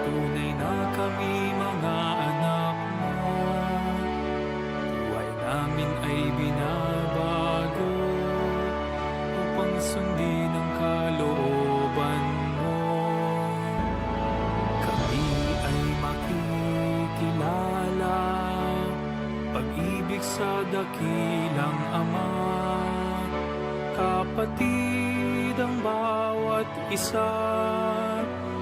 Tunay na kami mga anak mo. Buhay namin ay binabago upang sundin ang kalooban mo. Kami ay makikilala pag-ibig sa dakilang Ama. Kapatid ang bawat isa,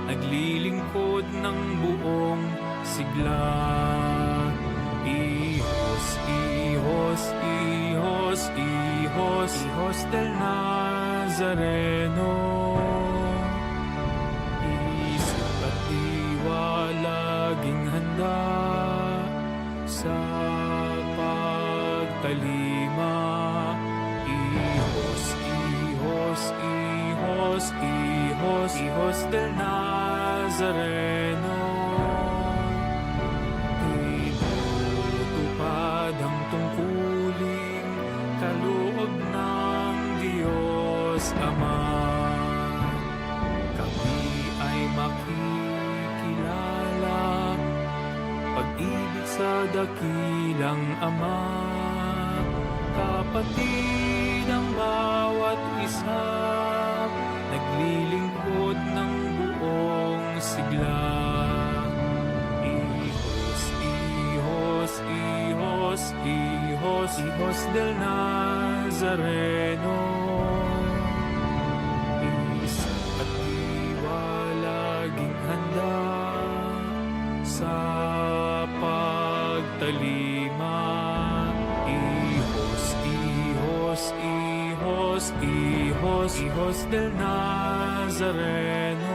naglilingkod ng buong sigla. Hijos, hijos, hijos, hijos, hijos del Nazareno. Isip at diwa laging handa sa pagtalima. Hijos, hijos, hijos, hijos, hijos del Nazareno. Tinutupad ang tungkuling kaloob ng Diyos Ama. Kami ay makikilala pag-ibig sa dakilang Ama. Kapatid ang bawat isa, naglilingkod ng buong sigla. Hijos, hijos, hijos, hijos, hijos del Nazareno. Isip at diwa laging handa sa pagtalima. Hijos, hijos, hijos, hijos del Nazareno.